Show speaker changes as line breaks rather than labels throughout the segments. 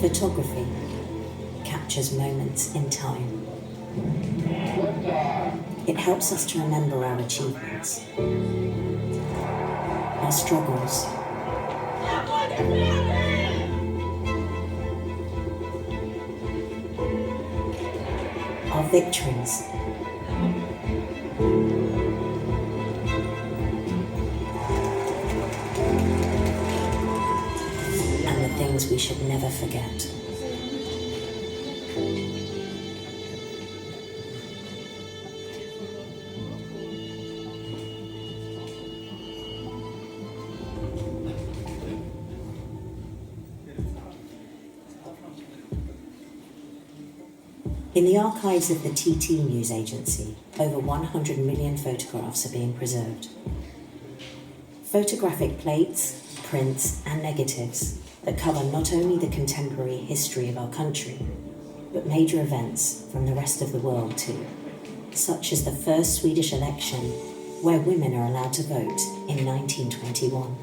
Photography captures moments in time. It helps us to remember our achievements, our struggles, our victories, and the things we should never forget. In the archives of the TT News Agency, over 100 million photographs are being preserved. Photographic plates, prints and negatives that cover not only the contemporary history of our country, but major events from the rest of the world too, such as the first Swedish election where women are allowed to vote in 1921.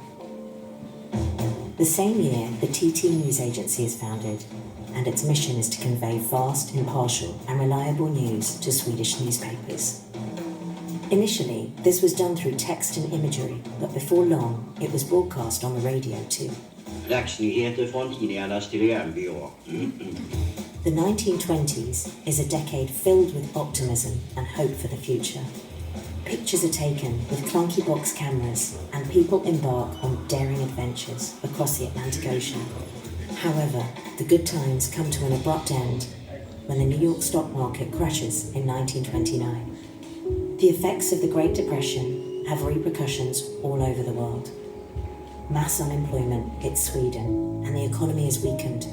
The same year, the TT News Agency is founded, and its mission is to convey fast, impartial and reliable news to Swedish newspapers. Initially, this was done through text and imagery, but before long, it was broadcast on the radio too.
Dagsnyheter från tidningarnas telegrambyrå.
The 1920s is a decade filled with optimism and hope for the future. Pictures are taken with clunky box cameras and people embark on daring adventures across the Atlantic Ocean. However, the good times come to an abrupt end when the New York stock market crashes in 1929. The effects of the Great Depression have repercussions all over the world. Mass unemployment hits Sweden and the economy is weakened.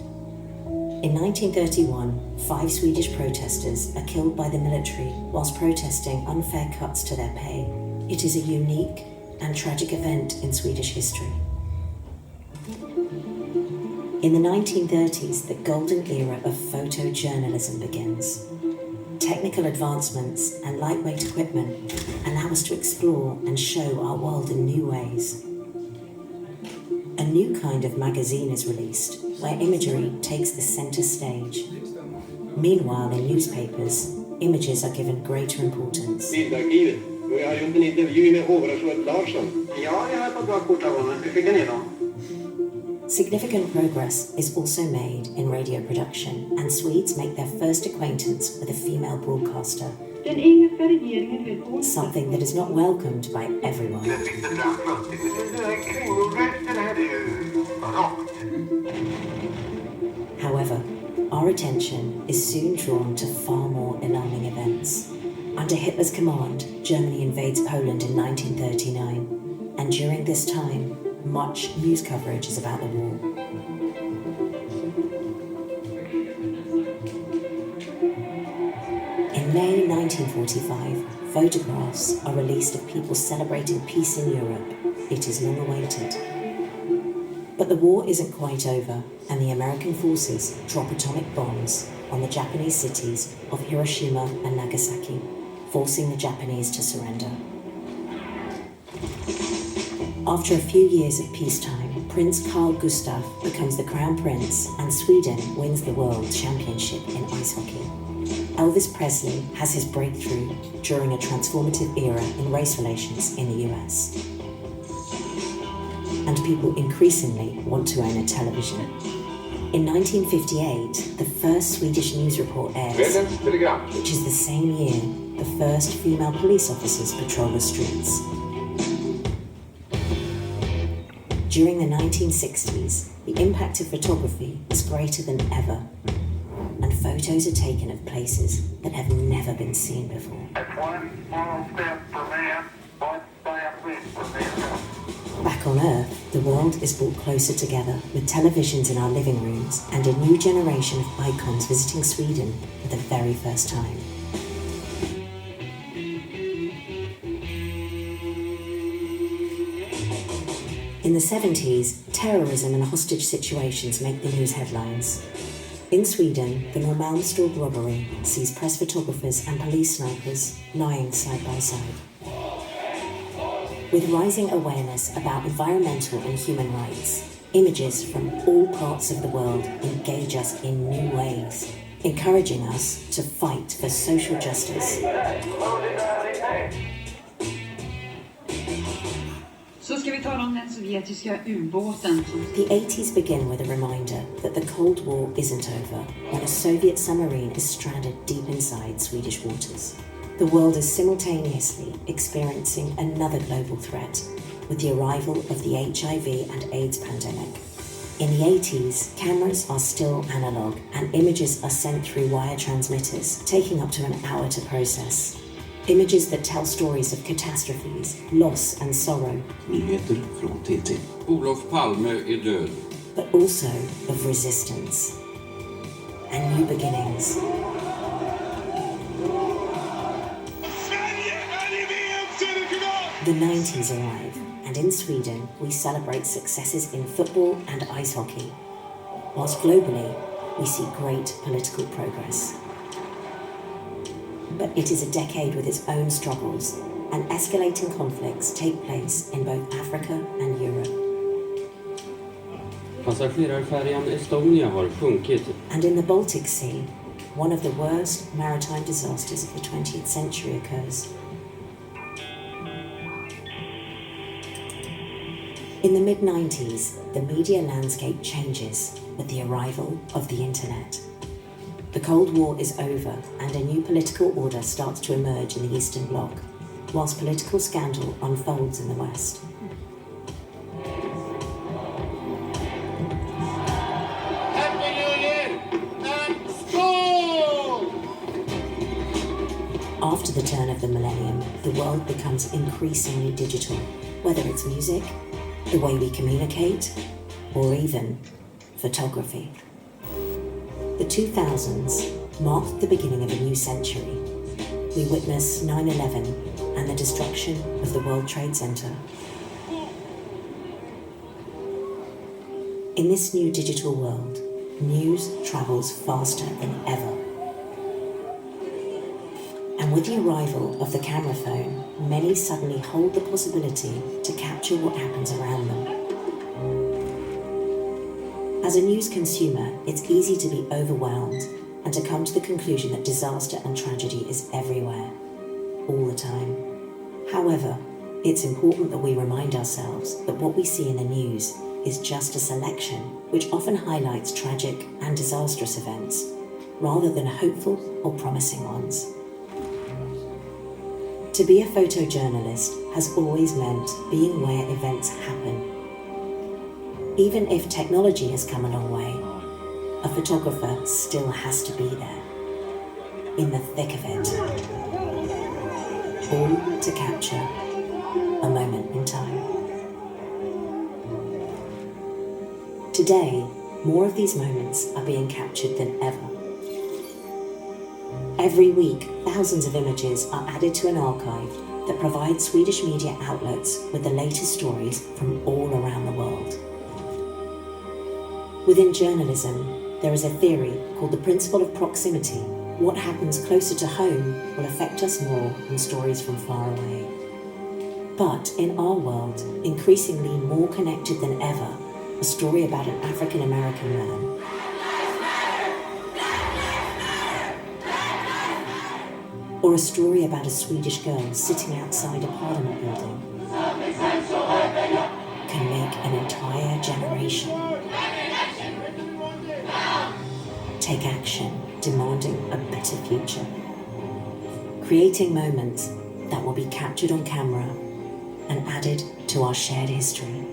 In 1931, 5 Swedish protesters are killed by the military whilst protesting unfair cuts to their pay. It is a unique and tragic event in Swedish history. In the 1930s, the golden era of photojournalism begins. Technical advancements and lightweight equipment allow us to explore and show our world in new ways. A new kind of magazine is released, where imagery takes the center stage. Meanwhile, in newspapers, images are given greater importance.
Bildarkivet. Jag har gjort en intervju med hovrättsrådet Larsson. Ja, jag har fått bra kort av honom. Ska skicka ner dem.
Significant progress is also made in radio production, and Swedes make their first acquaintance with a female broadcaster, something that is not welcomed by everyone. However, our attention is soon drawn to far more alarming events. Under Hitler's command, Germany invades Poland in 1939, and during this time, much news coverage is about the war. In May 1945, photographs are released of people celebrating peace in Europe. It is long awaited. But the war isn't quite over, and the American forces drop atomic bombs on the Japanese cities of Hiroshima and Nagasaki, forcing the Japanese to surrender. After a few years of peacetime, Prince Carl Gustaf becomes the Crown Prince and Sweden wins the World Championship in ice hockey. Elvis Presley has his breakthrough during a transformative era in race relations in the US. And people increasingly want to own a television. In 1958, the first Swedish news report airs, which is the same year the first female police officers patrol the streets. During the 1960s, the impact of photography is greater than ever, and photos are taken of places that have never been seen before. Back on Earth, the world is brought closer together with televisions in our living rooms and a new generation of icons visiting Sweden for the very first time. In the 70s, terrorism and hostage situations make the news headlines. In Sweden, the Norrmalmstorg robbery sees press photographers and police snipers lying side by side. With rising awareness about environmental and human rights, images from all parts of the world engage us in new ways, encouraging us to fight for social justice.
Så ska vi tala om den sovjetiska ubåten.
The 80s begin with a reminder that the Cold War isn't over when a Soviet submarine is stranded deep inside Swedish waters. The world is simultaneously experiencing another global threat with the arrival of the HIV and AIDS pandemic. In the 80s, cameras are still analog and images are sent through wire transmitters, taking up to an hour to process. Images that tell stories of catastrophes, loss and sorrow.
Nyheter från TT.
Olof Palme är död.
But also of resistance and new beginnings. The 90s arrive, and in Sweden we celebrate successes in football and ice hockey, whilst globally we see great political progress. But it is a decade with its own struggles, and escalating conflicts take place in both Africa and Europe.
Passagerarfärjan Estonia har sjunkit.
And in the Baltic Sea, one of the worst maritime disasters of the 20th century occurs. In the mid-90s, the media landscape changes with the arrival of the internet. The Cold War is over and a new political order starts to emerge in the Eastern Bloc, whilst political scandal unfolds in the West.
Happy New Year and school!
After the turn of the millennium, the world becomes increasingly digital, whether it's music, the way we communicate, or even photography. The 2000s marked the beginning of a new century. We witness 9/11 and the destruction of the World Trade Center. In this new digital world, news travels faster than ever. And with the arrival of the camera phone, many suddenly hold the possibility to capture what happens around them. As a news consumer, it's easy to be overwhelmed and to come to the conclusion that disaster and tragedy is everywhere, all the time. However, it's important that we remind ourselves that what we see in the news is just a selection which often highlights tragic and disastrous events, rather than hopeful or promising ones. To be a photojournalist has always meant being where events happen. Even if technology has come a long way, a photographer still has to be there, in the thick of it, all to capture a moment in time. Today, more of these moments are being captured than ever. Every week, thousands of images are added to an archive that provides Swedish media outlets with the latest stories from all around the world. Within journalism, there is a theory called the principle of proximity. What happens closer to home will affect us more than stories from far away. But in our world, increasingly more connected than ever, a story about an African American man or a story about a Swedish girl sitting outside a parliament building can make an entire generation take action, demanding a better future, creating moments that will be captured on camera and added to our shared history.